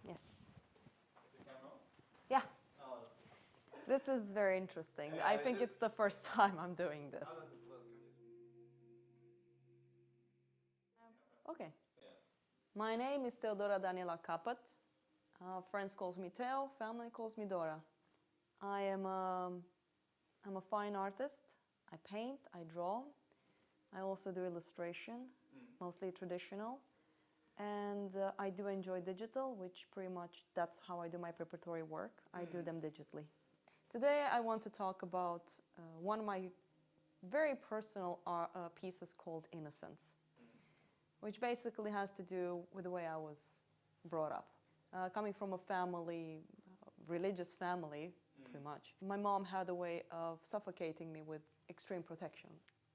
Yes. The camera? Yeah. Oh, This is very interesting. Yeah, I is think it- it's the first time I'm doing this. how does it look? Okay. Yeah. My name is Theodora Capat. Friends calls me Theo, family calls me Dora. I'm a fine artist. I paint, I draw. I also do illustration, mostly traditional. And I do enjoy digital, which pretty much that's how I do my preparatory work. I do them digitally. Today I want to talk about one of my very personal pieces called Innocence, which basically has to do with the way I was brought up. Coming from a family, religious family, pretty much. My mom had a way of suffocating me with extreme protection.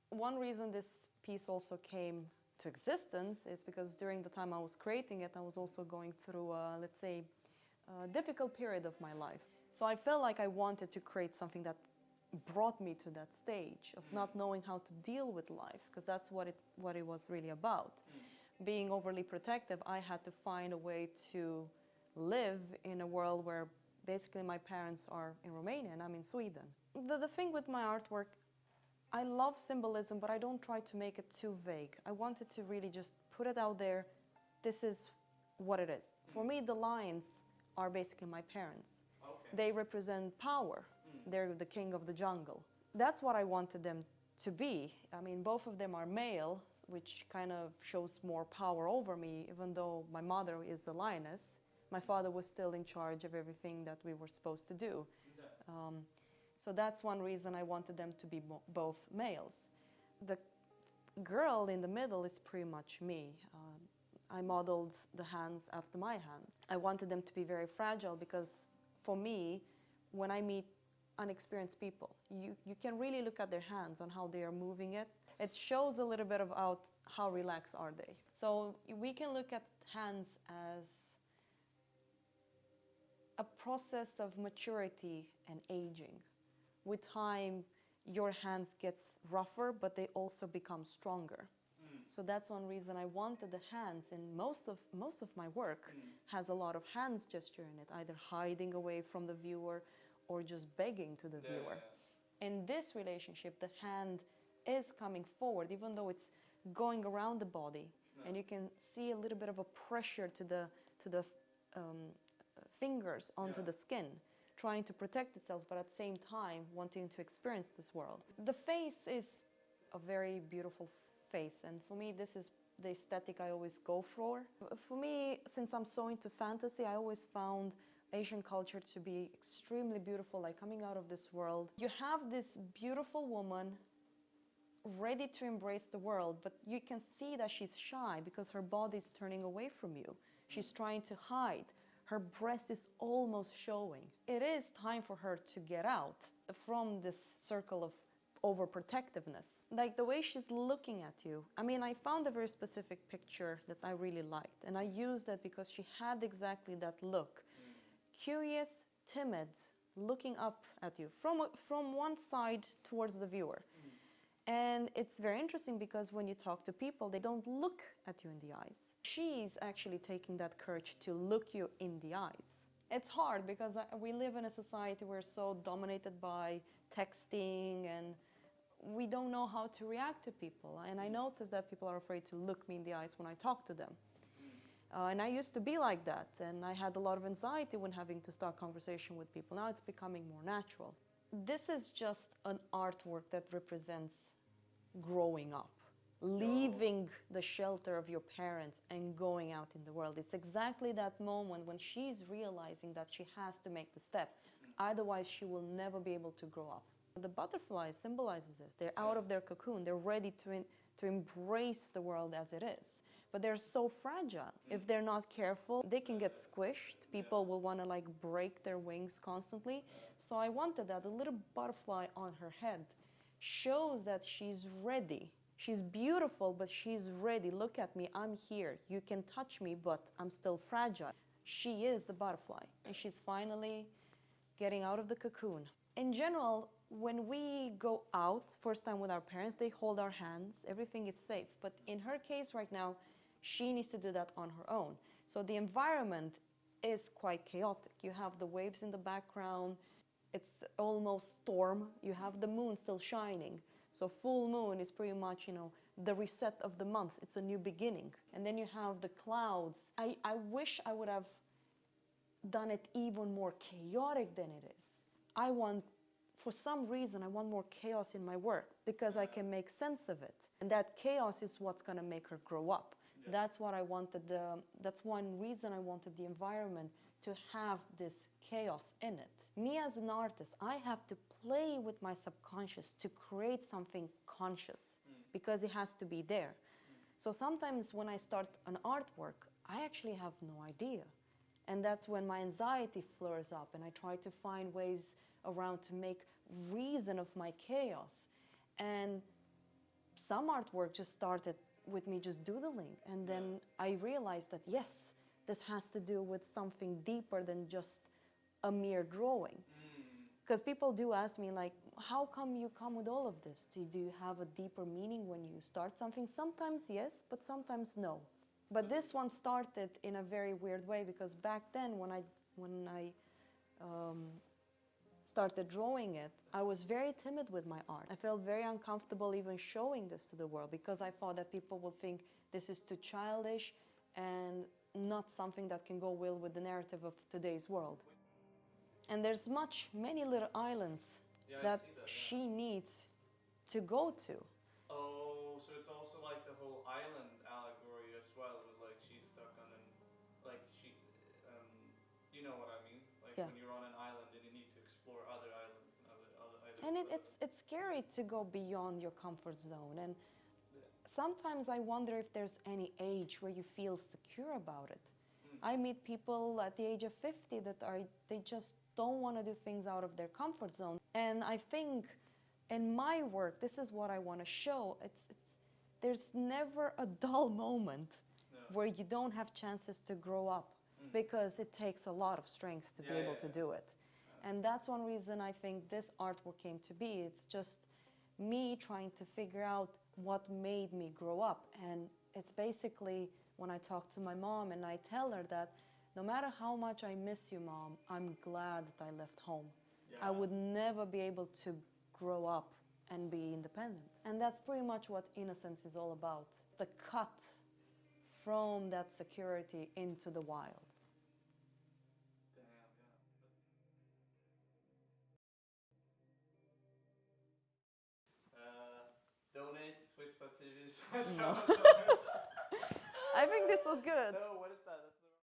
One reason this piece also came to existence is because during the time I was creating it, I was also going through, let's say, a difficult period of my life. So I felt like I wanted to create something that brought me to that stage of not knowing how to deal with life, because that's what it was really about. Being overly protective, I had to find a way to live in a world where basically my parents are in Romania and I'm in Sweden. The thing with my artwork, I love symbolism, but I don't try to make it too vague. I wanted to really just put it out there. This is what it is. For me, the lions are basically my parents. Okay. They represent power. They're the king of the jungle. That's what I wanted them to be. I mean, both of them are male, which kind of shows more power over me, even though my mother is the lioness. My father was still in charge of everything that we were supposed to do. So that's one reason I wanted them to be both males. The girl in the middle is pretty much me. I modeled the hands after my hands. I wanted them to be very fragile because for me, when I meet unexperienced people, you can really look at their hands and how they are moving it. It shows a little bit about how relaxed are they. So we can look at hands as a process of maturity and aging. With time, your hands gets rougher, but they also become stronger. So that's one reason I wanted the hands, and most of my work has a lot of hands gesture in it, either hiding away from the viewer or just begging to the viewer. In this relationship, the hand is coming forward, even though it's going around the body, and you can see a little bit of a pressure to the fingers onto the skin, trying to protect itself, but at the same time wanting to experience this world. The face is a very beautiful face, and for me this is the aesthetic I always go for. For me, since I'm so into fantasy, I always found Asian culture to be extremely beautiful, like coming out of this world. You have this beautiful woman ready to embrace the world, but you can see that she's shy because her body is turning away from you. She's trying to hide. Her breast is almost showing. It is time for her to get out from this circle of overprotectiveness. Like the way she's looking at you. I mean, I found a very specific picture that I really liked, and I used that because she had exactly that look. Curious, timid, looking up at you from one side towards the viewer. And it's very interesting because when you talk to people, they don't look at you in the eyes. She's actually taking that courage to look you in the eyes. It's hard because we live in a society where we're so dominated by texting and we don't know how to react to people. And I notice that people are afraid to look me in the eyes when I talk to them. And I used to be like that, and I had a lot of anxiety when having to start conversation with people. Now it's becoming more natural. This is just an artwork that represents growing up, leaving the shelter of your parents and going out in the world. It's exactly that moment when she's realizing that she has to make the step. Otherwise, she will never be able to grow up. The butterfly symbolizes this. They're out of their cocoon. They're ready to embrace the world as it is. But they're so fragile. If they're not careful, they can get squished. People will want to like break their wings constantly. So I wanted that. The little butterfly on her head shows that she's ready. She's beautiful, but she's ready. Look at me, I'm here. You can touch me, but I'm still fragile. She is the butterfly, and she's finally getting out of the cocoon. In general, when we go out, first time with our parents, they hold our hands, everything is safe. But in her case right now, she needs to do that on her own. So the environment is quite chaotic. You have the waves in the background, it's almost storm. You have the moon still shining. So full moon is pretty much, the reset of the month. It's a new beginning. And then you have the clouds. I wish I would have done it even more chaotic than it is. For some reason, I want more chaos in my work because I can make sense of it. And that chaos is what's going to make her grow up. Yeah. That's what I wanted. That's one reason I wanted the environment to have this chaos in it. Me as an artist, I have to play with my subconscious to create something conscious because it has to be there. So sometimes when I start an artwork, I actually have no idea. And that's when my anxiety flares up and I try to find ways around to make reason of my chaos. And some artwork just started with me just doodling. And then I realized that, yes, this has to do with something deeper than just a mere drawing. Because people do ask me, like, how come you come with all of this? Do you have a deeper meaning when you start something? Sometimes yes, but sometimes no. But this one started in a very weird way because back then when I started drawing it, I was very timid with my art. I felt very uncomfortable even showing this to the world because I thought that people would think this is too childish and not something that can go well with the narrative of today's world. And there's many little islands that she needs to go to. Oh, so it's also like the whole island allegory as well, with like she's stuck on an, like she, you know what I mean? Like when you're on an island and you need to explore other islands and other and it's scary to go beyond your comfort zone. And sometimes I wonder if there's any age where you feel secure about it. I meet people at the age of 50 that they just don't want to do things out of their comfort zone. And I think in my work, this is what I want to show. There's never a dull moment where you don't have chances to grow up because it takes a lot of strength to be able to do it. And that's one reason I think this artwork came to be. It's just me trying to figure out what made me grow up. And it's basically when I talk to my mom and I tell her that no matter how much I miss you, Mom, I'm glad that I left home. I would never be able to grow up and be independent. And that's pretty much what Innocence is all about. The cut from that security into the wild. Donate twitch.tv. No. I think this was good. No